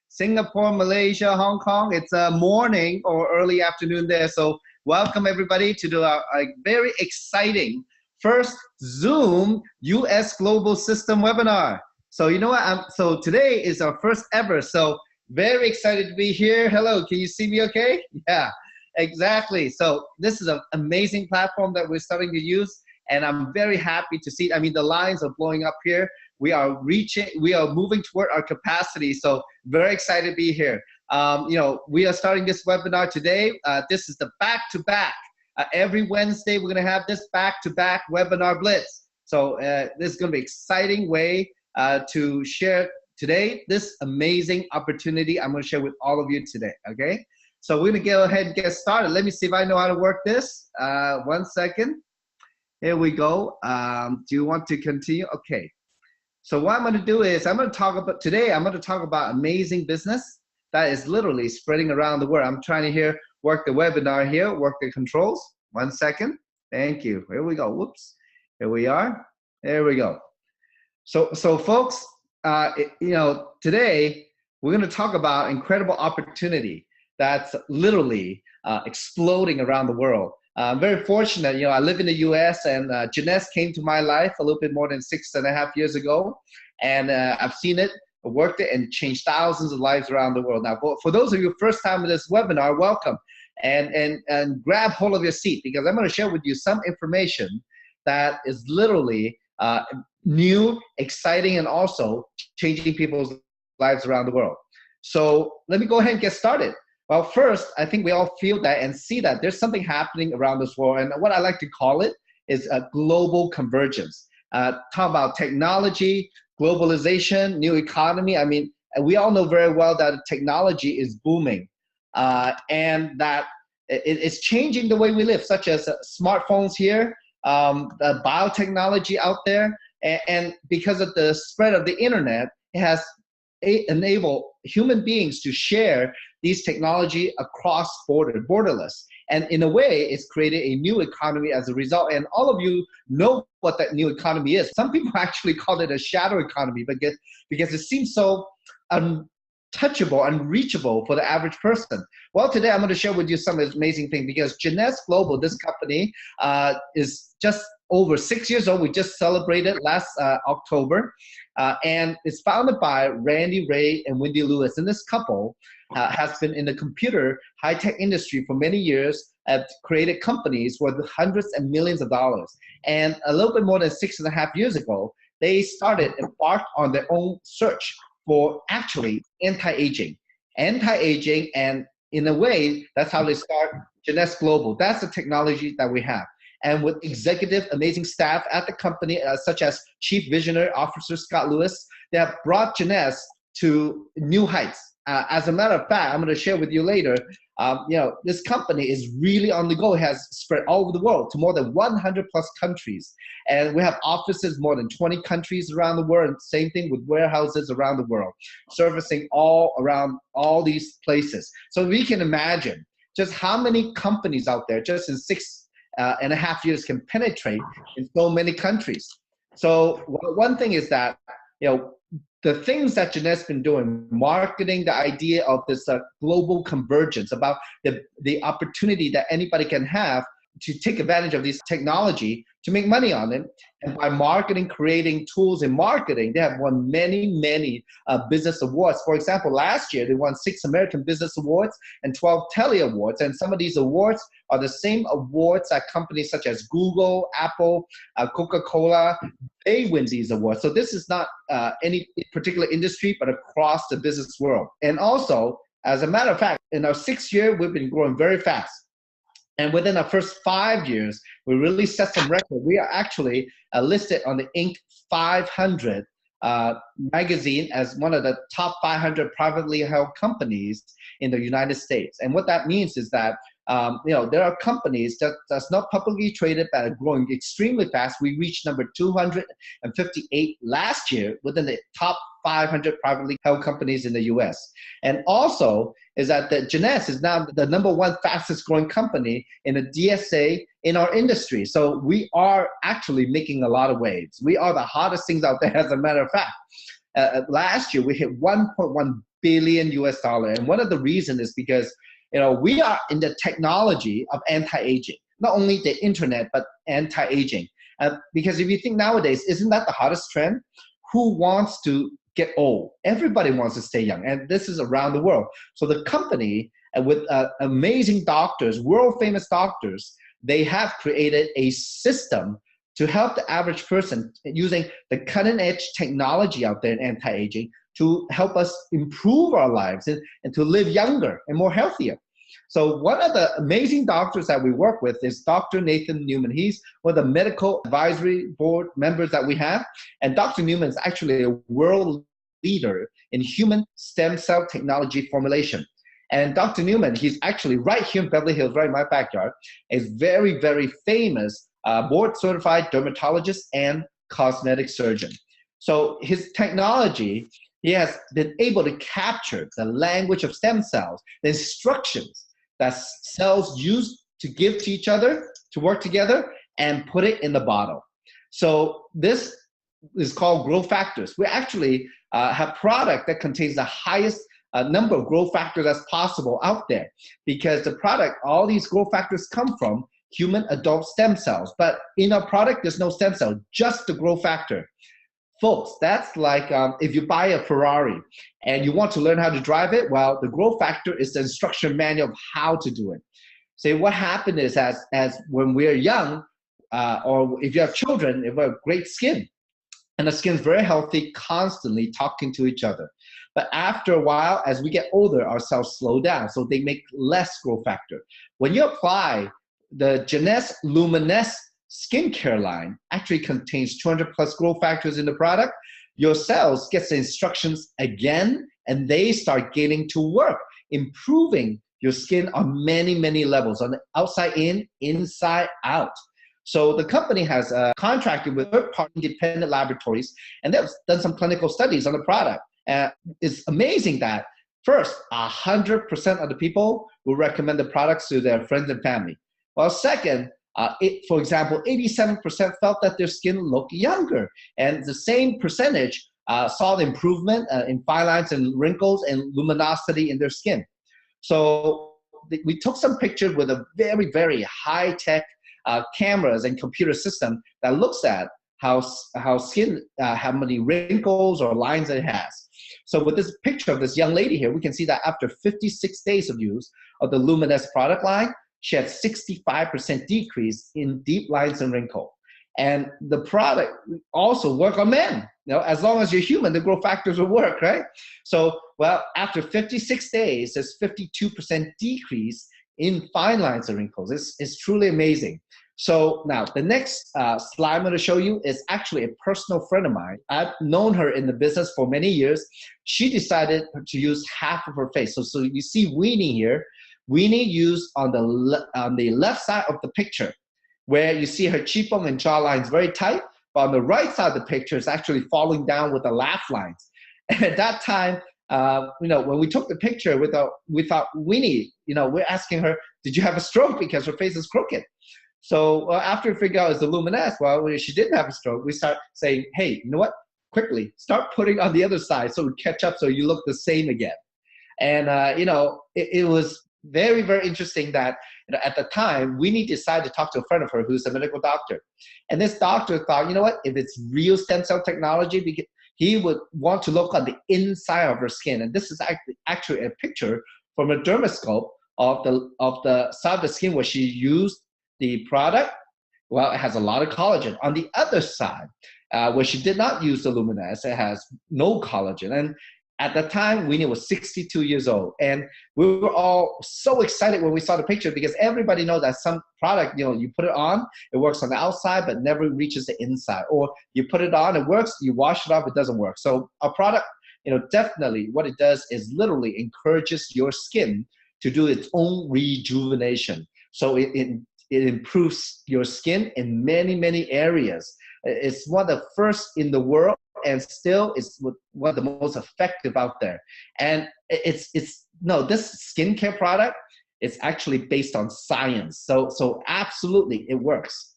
Singapore, Malaysia, Hong Kong. It's a morning or early afternoon there. So welcome everybody to a very exciting first Zoom US Global System webinar. So you know what? So today is our first ever. So very excited to be here. Hello, can you see me okay? Yeah, exactly. So this is an amazing platform that we're starting to use. And I'm very happy to see, I mean, the lines are blowing up here. We are moving toward our capacity. So very excited to be here. We are starting this webinar today. This is the back-to-back. Every Wednesday, we're gonna have this back-to-back webinar blitz. So this is gonna be an exciting way to share today, this amazing opportunity I'm gonna share with all of you today, okay? So we're gonna go ahead and get started. Let me see if I know how to work this. 1 second. Here we go. Do you want to continue? Okay. So what I'm going to do is I'm going to talk about amazing business that is literally spreading around the world. I'm trying to work the webinar here, work the controls. 1 second. Thank you. Here we go. Whoops. Here we are. There we go. So folks, today we're going to talk about incredible opportunity that's literally exploding around the world. I'm very fortunate, I live in the US, and Jeunesse came to my life a little bit more than 6.5 years ago. And I've seen it, worked it, and changed thousands of lives around the world. Now, for those of you first time in this webinar, welcome. And grab hold of your seat, because I'm going to share with you some information that is literally new, exciting, and also changing people's lives around the world. So let me go ahead and get started. Well, first, I think we all feel that and see that there's something happening around this world. And what I like to call it is a global convergence. Talk about technology, globalization, new economy. I mean, we all know very well that technology is booming and that it's changing the way we live, such as smartphones here, the biotechnology out there. And because of the spread of the internet, it has enabled human beings to share these technology across borderless. And in a way, it's created a new economy as a result. And all of you know what that new economy is. Some people actually call it a shadow economy because it seems so untouchable, unreachable for the average person. Well, today I'm going to share with you some amazing things, because Jeunesse Global, this company, is just over 6 years old. We just celebrated last October. And it's founded by Randy Ray and Wendy Lewis. And this couple has been in the computer high-tech industry for many years, have created companies worth hundreds and millions of dollars. And a little bit more than 6.5 years ago, they embarked on their own search for actually anti-aging. And in a way, that's how they start Jeunesse Global. That's the technology that we have. And with executive, amazing staff at the company, such as Chief Visionary Officer Scott Lewis, they have brought Jeunesse to new heights. As a matter of fact, I'm going to share with you later, this company is really on the go. It has spread all over the world to more than 100 plus countries. And we have offices more than 20 countries around the world, and same thing with warehouses around the world, servicing all around all these places. So we can imagine just how many companies out there just in 6.5 years can penetrate in so many countries. So one thing is that, the things that Jeunesse has been doing, marketing the idea of this global convergence, about the opportunity that anybody can have to take advantage of this technology to make money on it. And by marketing, creating tools in marketing, they have won many business awards. For example, last year, they won 6 American Business Awards and 12 Telly Awards. And some of these awards are the same awards that companies such as Google, Apple, Coca-Cola, they win these awards. So this is not any particular industry, but across the business world. And also, as a matter of fact, in our 6th year, we've been growing very fast. And within our first 5 years, we really set some record. We are actually listed on the Inc. 500 magazine as one of the top 500 privately held companies in the United States. And what that means is that there are companies that's not publicly traded that are growing extremely fast. We reached number 258 last year within the top 500 privately held companies in the US. And also is that the Jeunesse is now the #1 fastest growing company in the DSA in our industry. So we are actually making a lot of waves. We are the hottest things out there, as a matter of fact. Last year, we hit 1.1 billion US dollar. And one of the reasons is because, we are in the technology of anti-aging, not only the internet, but anti-aging. Because if you think nowadays, isn't that the hottest trend? Who wants to get old? Everybody wants to stay young, and this is around the world. So the company, with amazing doctors, world-famous doctors, they have created a system to help the average person using the cutting-edge technology out there in anti-aging to help us improve our lives and to live younger and more healthier. So one of the amazing doctors that we work with is Dr. Nathan Newman. He's one of the medical advisory board members that we have. And Dr. Newman is actually a world leader in human stem cell technology formulation. And Dr. Newman, he's actually right here in Beverly Hills, right in my backyard, is very, very famous board-certified dermatologist and cosmetic surgeon. So his technology, he has been able to capture the language of stem cells, the instructions that cells use to give to each other, to work together, and put it in the bottle. So this is called growth factors. We actually have product that contains the highest number of growth factors as possible out there, because the product, all these growth factors come from human adult stem cells. But in our product, there's no stem cell, just the growth factor. Folks, that's like if you buy a Ferrari and you want to learn how to drive it, well, the growth factor is the instruction manual of how to do it. So what happened is as when we're young, or if you have children, if we have great skin, and the skin's very healthy, constantly talking to each other. But after a while, as we get older, our cells slow down, so they make less growth factor. When you apply the Jeunesse Luminesse skincare line, actually contains 200 plus growth factors in the product, your cells get the instructions again, and they start getting to work, improving your skin on many, many levels, on the outside in, inside out. So the company has contracted with third-party independent laboratories, and they've done some clinical studies on the product. It's amazing that first, 100% of the people will recommend the products to their friends and family. Well, second, for example, 87% felt that their skin looked younger, and the same percentage saw the improvement in fine lines and wrinkles and luminosity in their skin. So we took some pictures with a very, very high-tech cameras and computer system that looks at how skin, how many wrinkles or lines it has. So with this picture of this young lady here, we can see that after 56 days of use of the Luminesse product line, she had 65% decrease in deep lines and wrinkle. And the product also work on men. As long as you're human, the growth factors will work, right? So, well, after 56 days, there's 52% decrease in fine lines and wrinkles. It's truly amazing. So now the next slide I'm going to show you is actually a personal friend of mine. I've known her in the business for many years. She decided to use half of her face. So you see Weenie here. Weenie used on the left side of the picture, where you see her cheekbone and jawline is very tight, but on the right side of the picture is actually falling down with the laugh lines. And at that time, when we took the picture without Weenie, we're asking her, did you have a stroke? Because her face is crooked. So after we figured out it's the Luminesse, well, she didn't have a stroke, we start saying, hey, you know what? Quickly, start putting on the other side so we catch up so you look the same again. And, it was very, very interesting that at the time, Winnie decided to talk to a friend of her who's a medical doctor. And this doctor thought, you know what? If it's real stem cell technology, he would want to look on the inside of her skin. And this is actually a picture from a dermoscope of the side of the skin where she used the product. Well, it has a lot of collagen. On the other side, where she did not use the Luminesse, it has no collagen. And at the time, Winnie was 62 years old. And we were all so excited when we saw the picture, because everybody knows that some product, you put it on, it works on the outside, but never reaches the inside. Or you put it on, it works, you wash it off, it doesn't work. So our product, definitely what it does is literally encourages your skin to do its own rejuvenation. So it improves your skin in many, many areas. It's one of the first in the world, and still it's one of the most effective out there. And this skincare product is actually based on science. So absolutely, it works.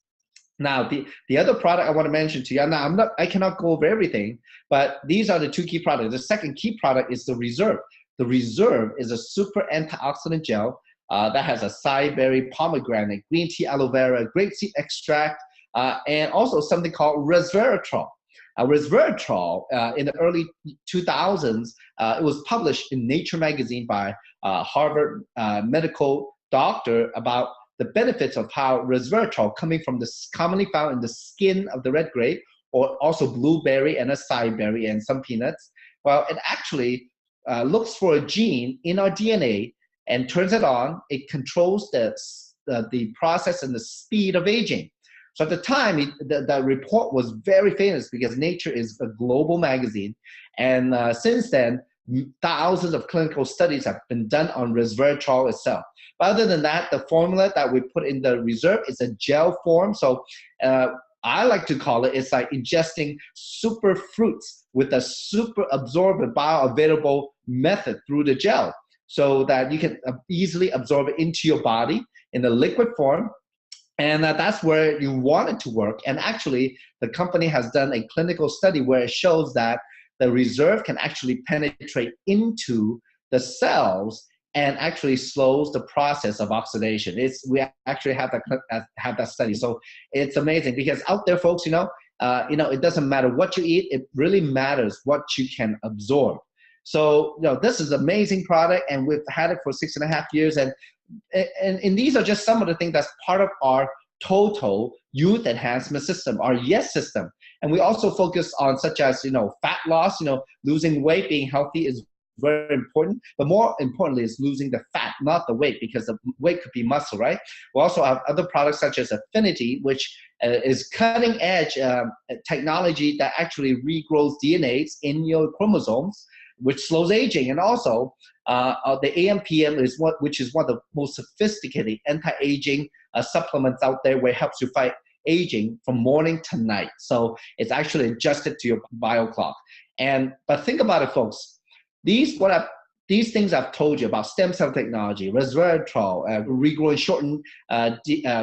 Now, the other product I want to mention to you, now I cannot go over everything, but these are the two key products. The second key product is the Reserve. The Reserve is a super antioxidant gel that has acai berry, pomegranate, green tea, aloe vera, grapeseed extract, and also something called resveratrol. Resveratrol, in the early 2000s, it was published in Nature magazine by Harvard medical doctor about the benefits of how resveratrol, coming from commonly found in the skin of the red grape, or also blueberry and acai berry and some peanuts, well, it actually looks for a gene in our DNA and turns it on. It controls the process and the speed of aging. So at the time, the report was very famous because Nature is a global magazine. And since then, thousands of clinical studies have been done on resveratrol itself. But other than that, the formula that we put in the Reserve is a gel form. So I like to call it's like ingesting super fruits with a super absorbent bioavailable method through the gel, so that you can easily absorb it into your body in a liquid form. And that's where you want it to work. And actually, the company has done a clinical study where it shows that the Reserve can actually penetrate into the cells and actually slows the process of oxidation. We actually have that study. So it's amazing because out there, folks, it doesn't matter what you eat. It really matters what you can absorb. So, this is an amazing product, and we've had it for 6.5 years. And these are just some of the things that's part of our total youth enhancement system, our YES system. And we also focus on such as, fat loss, losing weight, being healthy is very important. But more importantly is losing the fat, not the weight, because the weight could be muscle, right? We also have other products such as Affinity, which is cutting edge technology that actually regrows DNAs in your chromosomes, which slows aging. And also the AMPM which is one of the most sophisticated anti-aging supplements out there, where it helps you fight aging from morning to night. So it's actually adjusted to your bio clock. But think about it, folks. These things I've told you about stem cell technology, resveratrol, regrowing shortened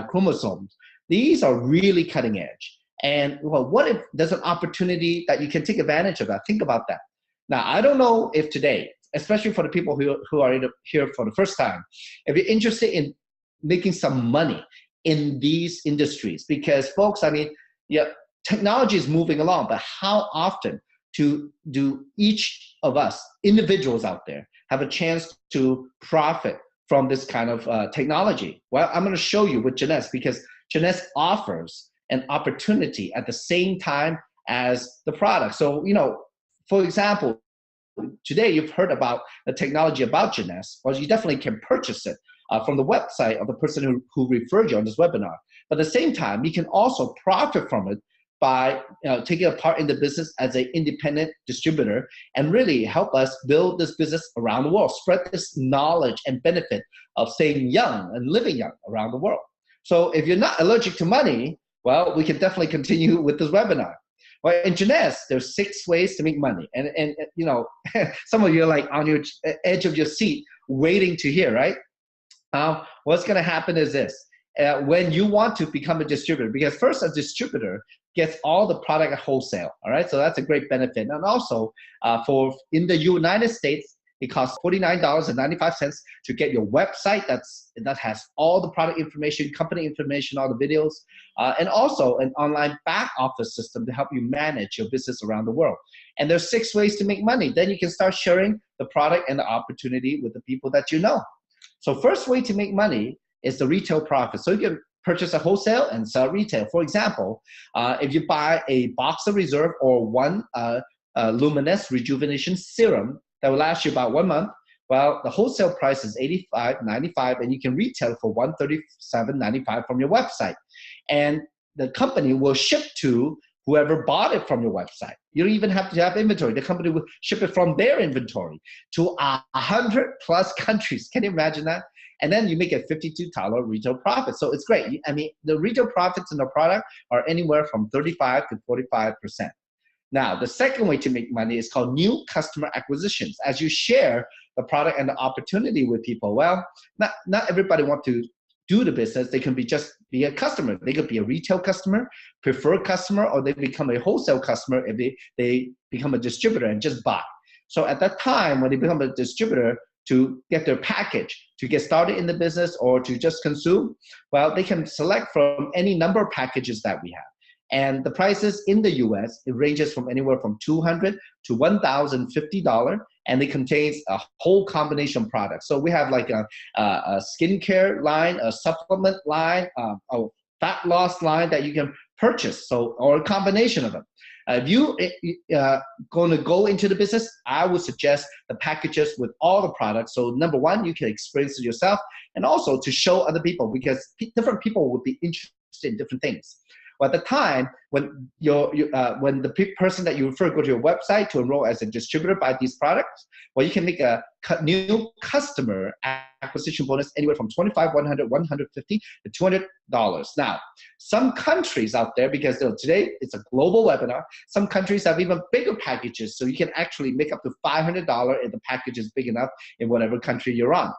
chromosomes, these are really cutting edge. And what if there's an opportunity that you can take advantage of that? Think about that. Now, I don't know if today, especially for the people who are here for the first time, if you're interested in making some money in these industries, because folks, technology is moving along, but how often do each of us, individuals out there, have a chance to profit from this kind of technology? Well, I'm going to show you with Jeunesse, because Jeunesse offers an opportunity at the same time as the product. So, for example, today you've heard about the technology about Jeunesse. Well, you definitely can purchase it from the website of the person who referred you on this webinar. But at the same time, you can also profit from it by taking a part in the business as an independent distributor, and really help us build this business around the world, spread this knowledge and benefit of staying young and living young around the world. So if you're not allergic to money, well, we can definitely continue with this webinar. Well, in Jeunesse, there's 6 ways to make money. And some of you are like on your edge of your seat waiting to hear, right? What's going to happen is this. When you want to become a distributor, because first a distributor gets all the product at wholesale, all right? So that's a great benefit. And also in the United States, it costs $49.95 to get your website that has all the product information, company information, all the videos, and also an online back office system to help you manage your business around the world. And there's 6 ways to make money. Then you can start sharing the product and the opportunity with the people that you know. So first way to make money is the retail profit. So you can purchase a wholesale and sell retail. For example, if you buy a box of Reserve or one Luminous Rejuvenation Serum that will last you about 1 month, well, the wholesale price is $85.95, and you can retail for $137.95 from your website. And the company will ship to whoever bought it from your website. You don't even have to have inventory. The company will ship it from their inventory to 100+ countries. Can you imagine that? And then you make a $52 retail profit. So it's great. The retail profits in the product are anywhere from 35 to 45%. Now, the second way to make money is called new customer acquisitions. As you share the product and the opportunity with people, well, not everybody wants to do the business. They can just be a customer. They could be a retail customer, preferred customer, or they become a wholesale customer if they become a distributor and just buy. So at that time, when they become a distributor, to get their package, to get started in the business or to just consume, well, they can select from any number of packages that we have. And the prices in the US, it ranges from anywhere from $200 to $1,050, and it contains a whole combination product. So we have like a skincare line, a supplement line, a fat loss line that you can purchase, so, or a combination of them. If you going to go into the business, I would suggest the packages with all the products. So number one, you can experience it yourself, and also to show other people, because different people would be interested in different things. Well, at the time when when the person that you refer go to your website to enroll as a distributor, buy these products, well, you can make a new customer acquisition bonus anywhere from $25, $100, $150 to $200. Now, some countries out there, because today it's a global webinar, some countries have even bigger packages, so you can actually make up to $500 if the package is big enough in whatever country you're on.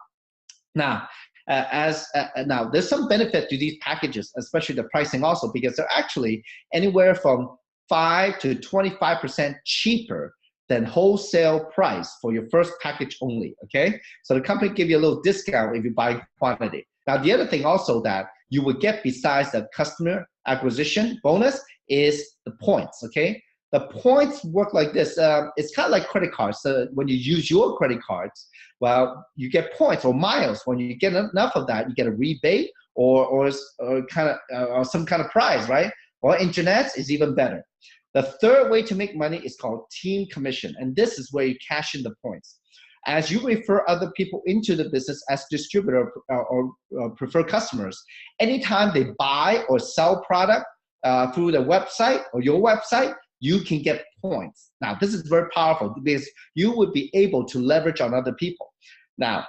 Now, now there's some benefit to these packages, especially the pricing also, because they're actually anywhere from 5 to 25% cheaper than wholesale price for your first package only, okay? So the company give you a little discount if you buy quantity. Now, the other thing also that you would get besides the customer acquisition bonus is the points, okay? The points work like this. It's kind of like credit cards. So when you use your credit cards, well, you get points or miles. When you get enough of that, you get a rebate or some kind of prize, right? Or in Jeunesse is even better. The third way to make money is called team commission, and this is where you cash in the points. As you refer other people into the business as distributor or preferred customers, anytime they buy or sell product through the website or your website, you can get points. Now, this is very powerful because you would be able to leverage on other people. Now,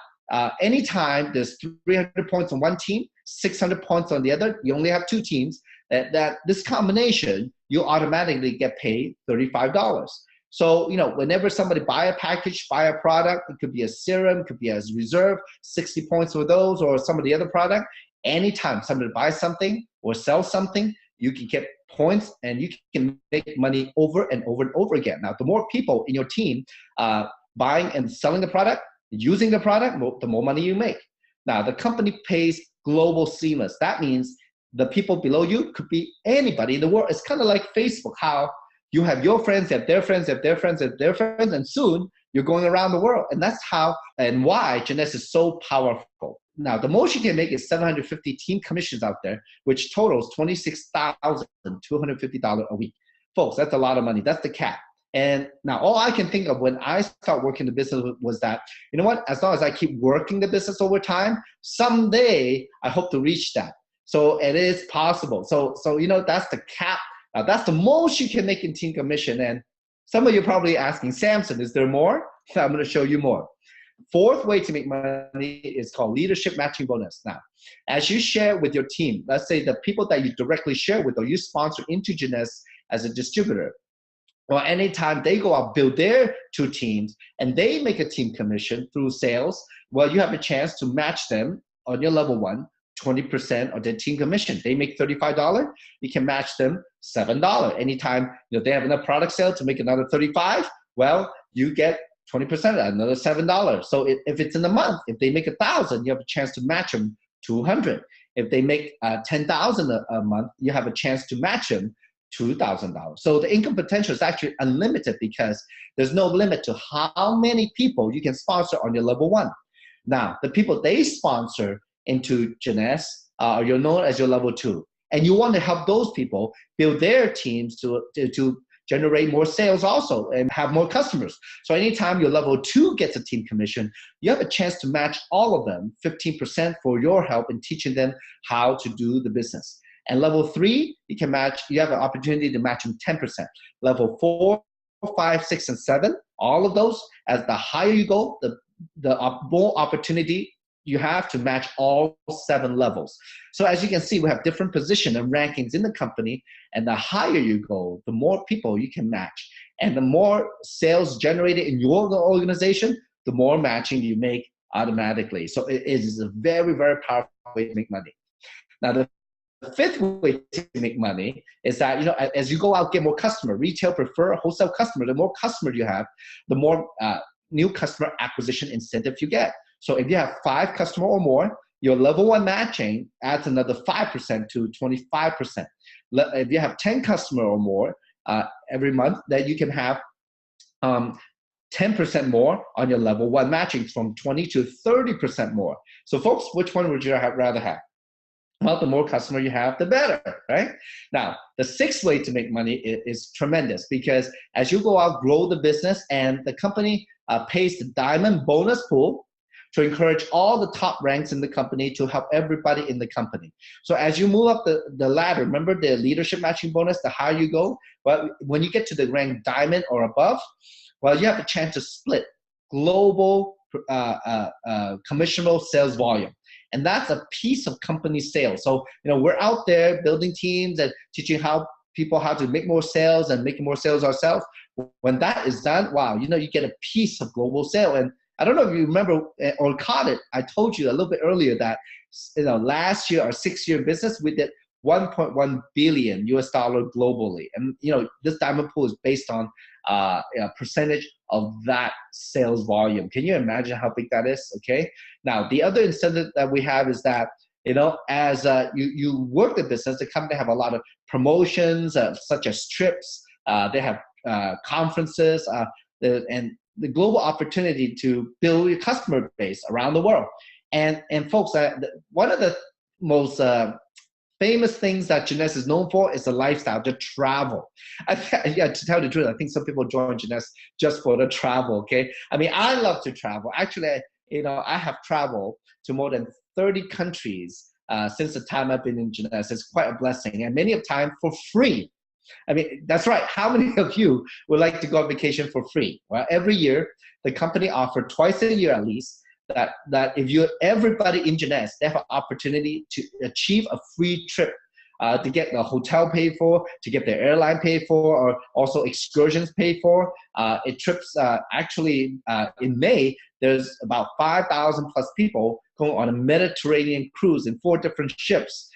anytime there's 300 points on one team, 600 points on the other, you only have two teams, that this combination, you automatically get paid $35. So, you know, whenever somebody buy a package, buy a product, it could be a serum, it could be as reserve, 60 points for those, or some of the other product. Anytime somebody buys something or sells something, you can get points and you can make money over and over and over again. Now, the more people in your team buying and selling the product, using the product, the more money you make. Now, the company pays global seamless. That means the people below you could be anybody in the world. It's kind of like Facebook, how you have your friends, you have their friends, you have their friends, you have their friends, and soon you're going around the world. And that's how and why Jeunesse is so powerful. Now, the most you can make is 750 team commissions out there, which totals $26,250 a week. Folks, that's a lot of money. That's the cap. And now all I can think of when I start working the business was that, you know what, as long as I keep working the business over time, someday I hope to reach that. So it is possible. So you know, that's the cap. Now, that's the most you can make in team commission. And some of you are probably asking, Samson, is there more? So I'm going to show you more. Fourth way to make money is called leadership matching bonus. Now, as you share with your team, let's say the people that you directly share with or you sponsor into Jeunesse as a distributor, or anytime they go out, build their two teams, and they make a team commission through sales, well, you have a chance to match them on your level one, 20% of their team commission. They make $35, you can match them $7. Anytime they have enough product sale to make another $35, well, you get 20% of that, another $7. So if it's in a month, if they make $1,000, you have a chance to match them $200. If they make $10,000 a month, you have a chance to match them $2,000. So the income potential is actually unlimited because there's no limit to how many people you can sponsor on your level one. Now, the people they sponsor into Jeunesse, you're known as your level two. And you want to help those people build their teams to generate more sales also and have more customers. So anytime your level two gets a team commission, you have a chance to match all of them 15% for your help in teaching them how to do the business. And level three, you have an opportunity to match them 10%. Level 4, 5, 6, and 7, all of those, as the higher you go, the more opportunity you have to match all 7 levels. So as you can see, we have different position and rankings in the company, and the higher you go, the more people you can match. And the more sales generated in your organization, the more matching you make automatically. So it is a very, very powerful way to make money. Now, the fifth way to make money is that, as you go out, get more customer, retail prefer, wholesale customer, the more customers you have, the more new customer acquisition incentive you get. So if you have 5 customers or more, your level 1 matching adds another 5% to 25%. If you have 10 customers or more every month, then you can have 10% more on your level 1 matching, from 20 to 30% more. So folks, which one would you rather have? Well, the more customer you have, the better, right? Now, the 6th way to make money is tremendous, because as you go out, grow the business, and the company pays the diamond bonus pool to encourage all the top ranks in the company to help everybody in the company. So as you move up the ladder, remember the leadership matching bonus, the higher you go, well, when you get to the rank diamond or above, well, you have a chance to split global commissionable sales volume. And that's a piece of company sales. So, we're out there building teams and teaching people how to make more sales and making more sales ourselves. When that is done, wow, you get a piece of global sale. And I don't know if you remember or caught it. I told you a little bit earlier that, last year, our 6-year business, we did $1.1 billion globally. And, this diamond pool is based on a percentage of that sales volume. Can you imagine how big that is? Okay. Now, the other incentive that we have is that, as you work the business, the company have a lot of promotions, such as trips. They have conferences, and the global opportunity to build your customer base around the world. And folks, one of the most famous things that Jeunesse is known for is the lifestyle, the travel. To tell the truth, I think some people join Jeunesse just for the travel, okay? I mean, I love to travel. Actually, I have traveled to more than 30 countries since the time I've been in Jeunesse. It's quite a blessing, and many of time for free. I mean, that's right. How many of you would like to go on vacation for free? Well, every year, the company offers twice a year at least, that if everybody in Jeunesse, they have an opportunity to achieve a free trip, to get the hotel paid for, to get their airline paid for, or also excursions paid for. Trips, actually, in May, there's about 5,000 plus people going on a Mediterranean cruise in 4 different ships.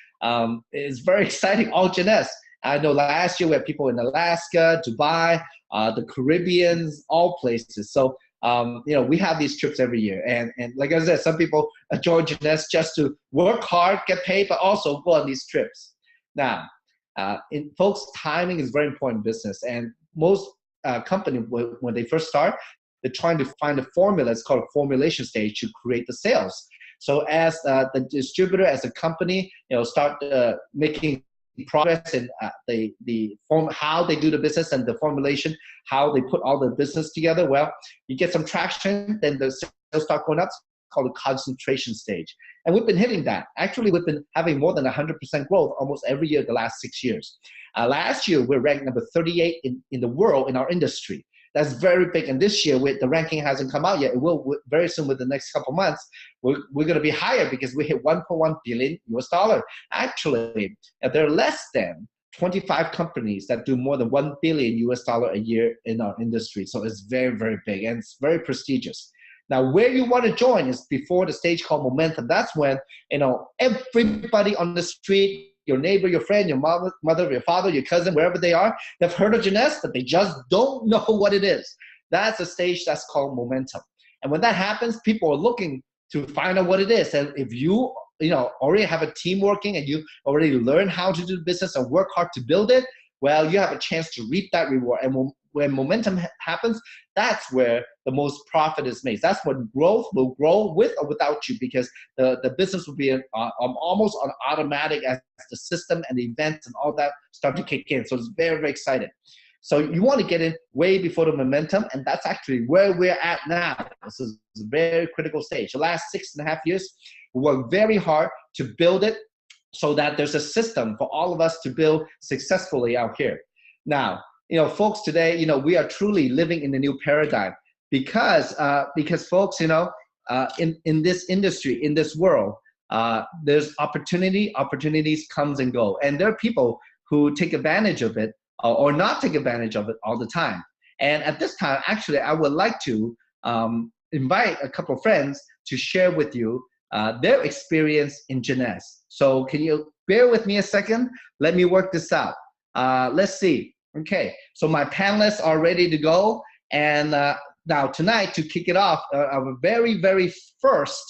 It's very exciting, all Jeunesse. I know last year we had people in Alaska, Dubai, the Caribbean, all places. So, we have these trips every year. And like I said, some people join Jeunesse just to work hard, get paid, but also go on these trips. Now, folks, timing is very important in business. And most companies, when they first start, they're trying to find a formula. It's called a formulation stage to create the sales. So as the distributor, as a company, start making progress in how they do the business and the formulation, how they put all the business together, well, you get some traction, then the sales start going up. It's called the concentration stage. And we've been hitting that. Actually, we've been having more than 100% growth almost every year the last 6 years. Last year, we're ranked number 38 in the world in our industry. That's very big. And this year, the ranking hasn't come out yet. It will very soon, with the next couple months. We're going to be higher because we hit $1.1 billion. Actually, there are less than 25 companies that do more than $1 billion a year in our industry. So it's very, very big, and it's very prestigious. Now, where you want to join is before the stage called momentum. That's when, everybody on the street, your neighbor, your friend, your mother, your father, your cousin, wherever they are, they've heard of Jeunesse, but they just don't know what it is. That's a stage that's called momentum. And when that happens, people are looking to find out what it is. And if you, already have a team working and you already learn how to do business and work hard to build it, well, you have a chance to reap that reward. And when momentum happens, that's where the most profit is made. That's when growth will grow with or without you, because the business will be almost on automatic as the system and the events and all that start to kick in. So it's very, very exciting. So you want to get in way before the momentum, and that's actually where we're at now. This is a very critical stage. The last 6.5 years, we worked very hard to build it so that there's a system for all of us to build successfully out here. Now, folks, today, we are truly living in a new paradigm because folks, in this industry, in this world, there's opportunities comes and go. And there are people who take advantage of it or not take advantage of it all the time. And at this time, actually, I would like to invite a couple of friends to share with you their experience in Jeunesse. So can you bear with me a second? Let me work this out. Let's see. Okay, so my panelists are ready to go. And now tonight, to kick it off, our very, very first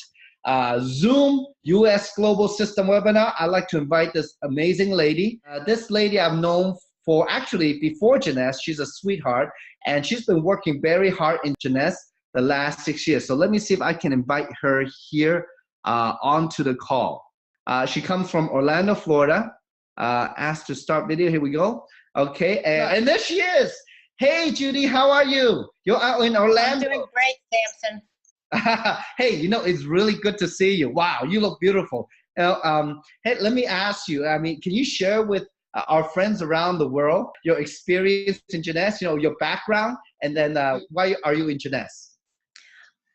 Zoom US Global System webinar, I'd like to invite this amazing lady. This lady I've known for actually before Jeunesse. She's a sweetheart, and she's been working very hard in Jeunesse the last 6 years. So let me see if I can invite her here onto the call. She comes from Orlando, Florida. Asked to start video. Here we go. Okay, and there she is. Hey, Judy, how are you? You're out in Orlando. I'm doing great, Samson. Hey, you know, it's really good to see you. Wow, you look beautiful. Hey, let me ask you, I mean, can you share with our friends around the world your experience in Jeunesse, you know, your background, and then why are you in Jeunesse?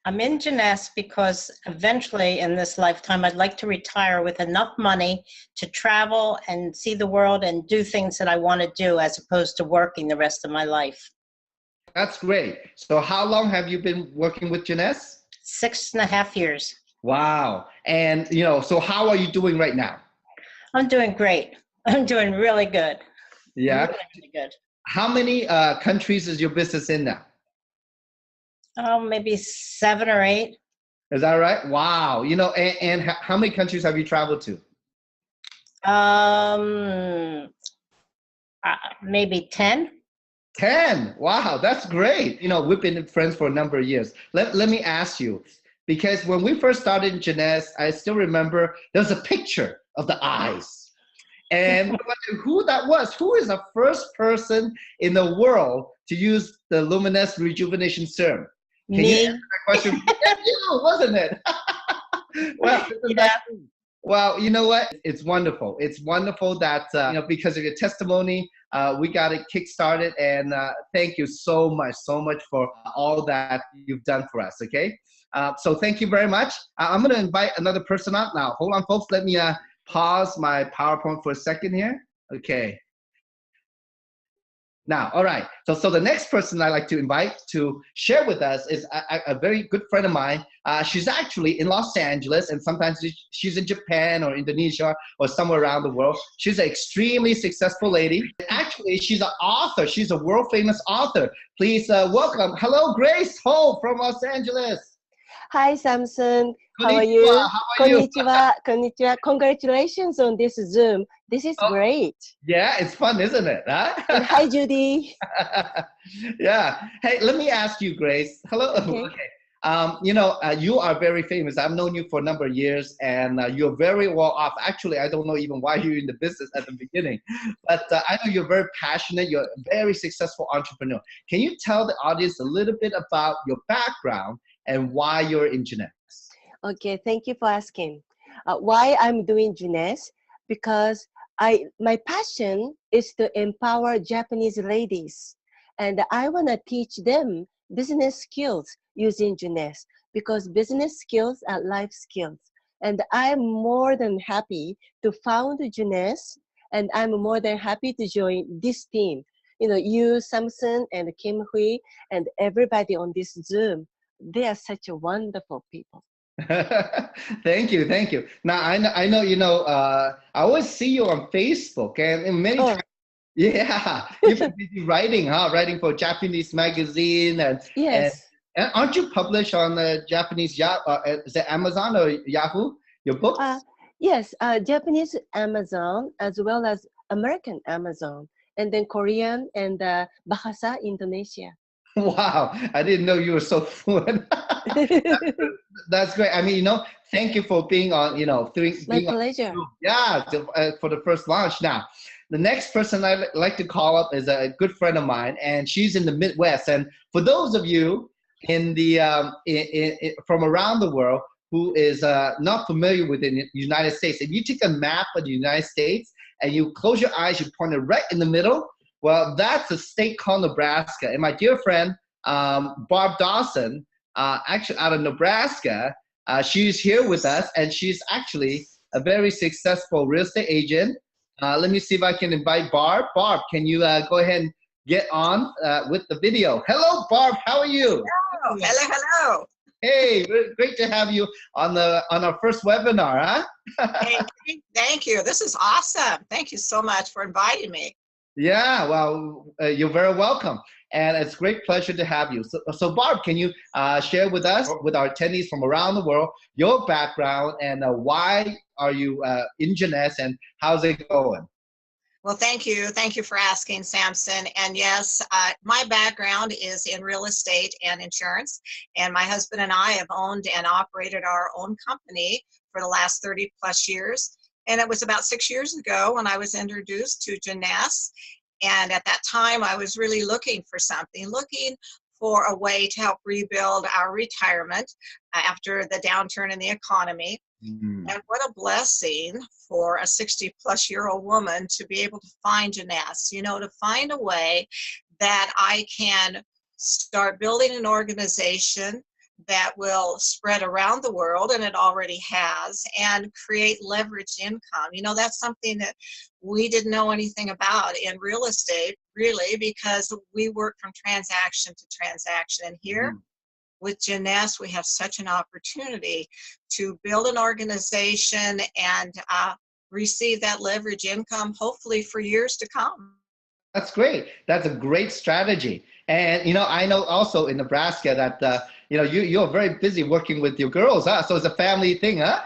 I'm in Jeunesse because eventually in this lifetime, I'd like to retire with enough money to travel and see the world and do things that I want to do as opposed to working the rest of my life. That's great. So how long have you been working with Jeunesse? 6.5 years. Wow. And, you know, so how are you doing right now? I'm doing great. I'm doing really good. Yeah. Really, really good. How many countries is your business in now? Oh, maybe 7 or 8. Is that right? Wow. You know, and how many countries have you traveled to? Maybe 10. 10. Wow, that's great. You know, we've been friends for a number of years. Let me ask you, because when we first started in Jeunesse, I still remember there was a picture of the eyes. And no matter who that was, who is the first person in the world to use the luminous rejuvenation serum? Can Me. you answer that question? Yeah, you, wasn't it? Well, Yeah. well, you know what? It's wonderful. It's wonderful that, you know, because of your testimony, we got it kickstarted. And thank you so much for all that you've done for us, okay? So thank you very much. I'm going to invite another person out now. Hold on, folks. Let me pause my PowerPoint for a second here. Okay. Now, all right. So the next person I'd like to invite to share with us is a very good friend of mine. She's actually in Los Angeles, and sometimes she's in Japan or Indonesia or somewhere around the world. She's an extremely successful lady. Actually, she's an author. She's a world famous author. Please welcome. Hello, Grace Ho from Los Angeles. Hi, Samson. How are Konnichiwa. you? How are you? Konnichiwa. Konnichiwa. Congratulations on this Zoom. This is great. Yeah, it's fun, isn't it? Huh? And hi, Judy. Yeah. Hey, let me ask you, Grace. Hello. Okay. You know, you are very famous. I've known you for a number of years, and you're very well off. Actually, I don't know even why you're in the business at the beginning, but I know you're very passionate. You're a very successful entrepreneur. Can you tell the audience a little bit about your background and why you're in Jeunesse? Okay, thank you for asking. Why I'm doing Jeunesse? Because my passion is to empower Japanese ladies, and I want to teach them business skills using Jeunesse, because business skills are life skills. And I'm more than happy to found Jeunesse, and I'm more than happy to join this team. You know, you, Samson, and Kim Hui, and everybody on this Zoom. They are such a wonderful people. Thank you, thank you. Now I know you know. I always see you on Facebook, and many times, yeah, you've been busy writing, huh? Writing for Japanese magazine, and yes. And aren't you published on the Japanese is it Amazon or Yahoo? Your books? Yes, Japanese Amazon as well as American Amazon, and then Korean and Bahasa Indonesia. Wow, I didn't know you were so fluent. That's great. I mean, you know, thank you for being on, you know, My pleasure. Yeah, for the first launch. Now, the next person I'd like to call up is a good friend of mine, and she's in the Midwest. And for those of you in the from around the world who is not familiar with the United States, if you take a map of the United States and you close your eyes, you point it right in the middle. Well, that's a state called Nebraska. And my dear friend, Barb Dawson, actually out of Nebraska, she's here with us, and she's actually a very successful real estate agent. Let me see if I can invite Barb. Barb, can you go ahead and get on with the video? Hello, Barb. How are you? Hello. Hello. Hey, great to have you on our first webinar, huh? Hey, thank you. This is awesome. Thank you so much for inviting me. Yeah, well, you're very welcome, and it's a great pleasure to have you. So Barb, can you share with us, with our attendees from around the world, your background and why are you in Jeunesse and how's it going? Well, thank you. Thank you for asking, Samson. And yes, my background is in real estate and insurance. And my husband and I have owned and operated our own company for the last 30 plus years. And it was about 6 years ago when I was introduced to Jeunesse. And at that time, I was really looking for something, looking for a way to help rebuild our retirement after the downturn in the economy. Mm. And what a blessing for a 60-plus-year-old woman to be able to find Jeunesse, you know, to find a way that I can start building an organization that will spread around the world, and it already has, and create leveraged income. You know, that's something that we didn't know anything about in real estate, really, because we work from transaction to transaction. And here, with Jeunesse, we have such an opportunity to build an organization and receive that leverage income, hopefully for years to come. That's great. That's a great strategy. And, you know, I know also in Nebraska that, you know, you're very busy working with your girls, huh? So it's a family thing, huh?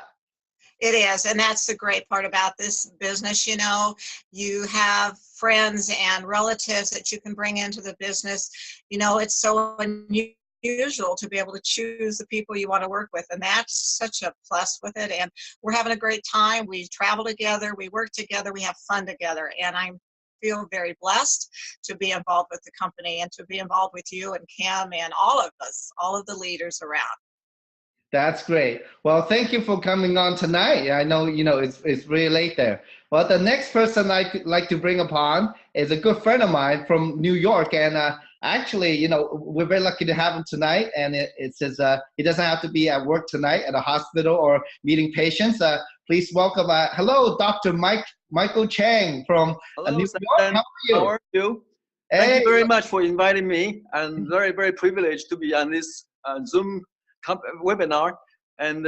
It is, and that's the great part about this business. You know, you have friends and relatives that you can bring into the business. You know, it's so unusual to be able to choose the people you want to work with, and that's such a plus with it. And we're having a great time. We travel together, we work together, we have fun together, and I feel very blessed to be involved with the company and to be involved with you and Kim and all of us, all of the leaders around. That's great. Well, thank you for coming on tonight. I know, you know, it's really late there. Well, the next person I'd like to bring upon is a good friend of mine from New York. And actually, you know, we're very lucky to have him tonight. And it says he doesn't have to be at work tonight at a hospital or meeting patients. Please welcome, hello, Dr. Micheal Chan from Hello, New Sam. York. How are you? How are you? Hey. Thank you very much for inviting me. I'm very, very privileged to be on this Zoom webinar. And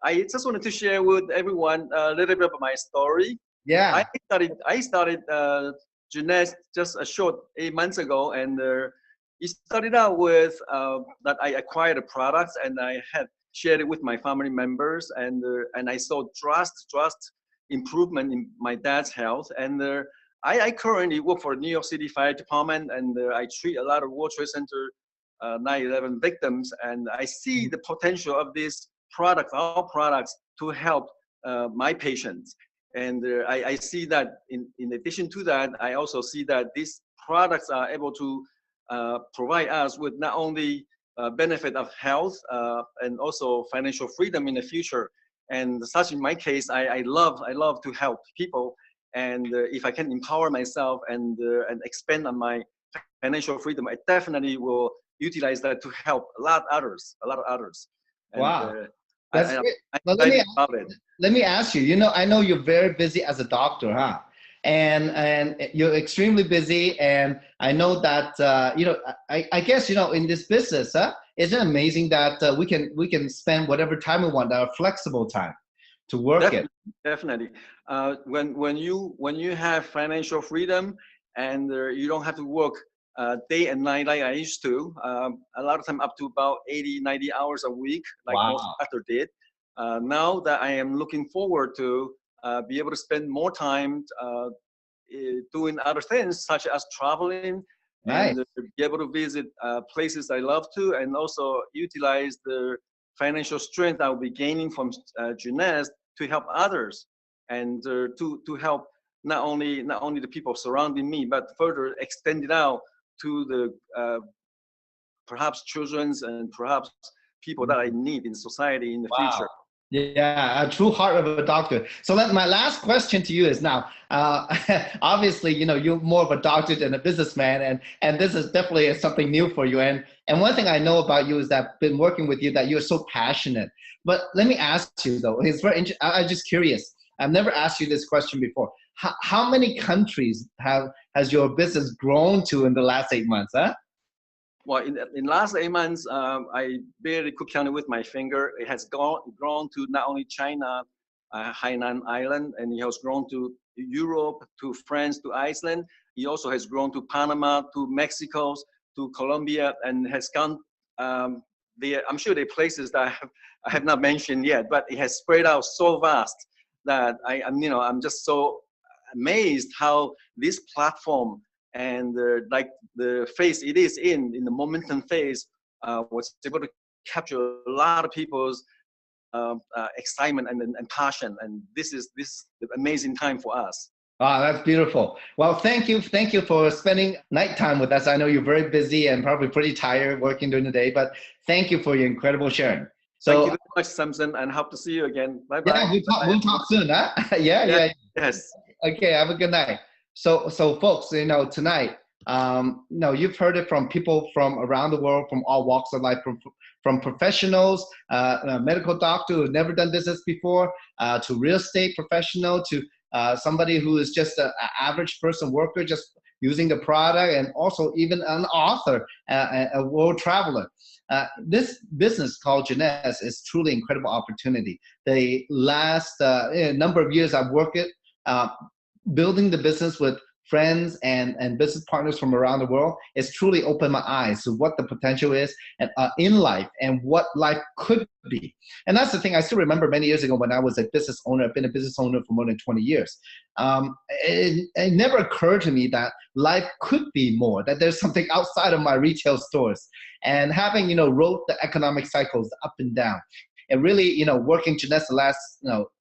I just wanted to share with everyone a little bit of my story. Yeah. I started Jeunesse just a short 8 months ago, and it started out with that I acquired the products and I had shared it with my family members, and I saw drastic improvement in my dad's health. And I currently work for the New York City Fire Department, and I treat a lot of World Trade Center 9/11 victims, and I see the potential of these products, our products, to help my patients. And I see that in addition to that, I also see that these products are able to provide us with not only benefit of health and also financial freedom in the future. And such in my case, I love to help people. And if I can empower myself and expand on my financial freedom, I definitely will utilize that to help a lot of others. And, Wow. That's great. Well, let me ask you, you know, I know you're very busy as a doctor, huh? And you're extremely busy. And I know that, you know, I guess, you know, in this business, isn't it amazing that we can spend whatever time we want, our flexible time to work it. Definitely. When you have financial freedom and you don't have to work day and night like I used to, a lot of time up to about 80, 90 hours a week, like most doctors did. Now that I am looking forward to be able to spend more time doing other things, such as traveling, and be able to visit places I love to, and also utilize the financial strength I'll be gaining from Jeunesse to help others, and to help not only the people surrounding me, but further extend it out to the perhaps children's and perhaps people that I need in society in the future. Yeah, a true heart of a doctor. So my last question to you is now, obviously, you know, you're more of a doctor than a businessman, and this is definitely something new for you. And one thing I know about you is that I've been working with you, that you're so passionate. But let me ask you though, it's very interesting. I'm just curious. I've never asked you this question before. How many countries has your business grown to in the last 8 months, huh? Well, in last 8 months, I barely could count it with my finger. It has grown to not only China, Hainan Island, and it has grown to Europe, to France, to Iceland. He also has grown to Panama, to Mexico, to Colombia, and has gone there. I'm sure there are places that I have not mentioned yet, but it has spread out so vast that I'm just so amazed how this platform and like the phase it is in the momentum phase was able to capture a lot of people's excitement and passion, and this is the amazing time for us. Ah, that's beautiful. Well, thank you for spending nighttime with us. I know you're very busy and probably pretty tired working during the day, but thank you for your incredible sharing. So, thank you very much, Samson, and hope to see you again. Bye bye. Yeah, we'll talk soon, huh? Yeah. Yes. Okay, have a good night. So folks, tonight, you've heard it from people from around the world, from all walks of life, from professionals, a medical doctor who's never done business before, to real estate professional, to somebody who is just an average person worker, just using the product, and also even an author, a world traveler. This business called Jeunesse is truly incredible opportunity. The last number of years I've worked it, building the business with friends and business partners from around the world, it's truly opened my eyes to what the potential is and in life and what life could be. And that's the thing. I still remember many years ago when I was a business owner. I've been a business owner for more than 20 years. It never occurred to me that life could be more, that there's something outside of my retail stores. And having, rode the economic cycles up and down, and really, working Jeunesse the last,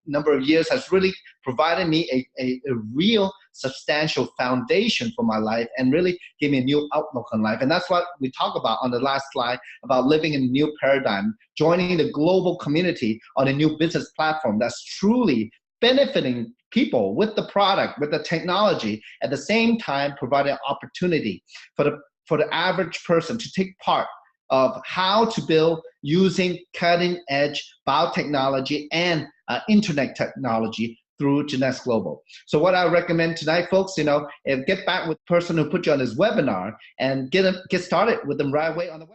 number of years has really provided me a real substantial foundation for my life and really gave me a new outlook on life. And that's what we talk about on the last slide, about living in a new paradigm, joining the global community on a new business platform that's truly benefiting people with the product, with the technology, at the same time providing opportunity for the average person to take part of how to build using cutting-edge biotechnology and internet technology through Jeunesse Global. So what I recommend tonight, folks, is get back with the person who put you on this webinar and get started with them right away on the website.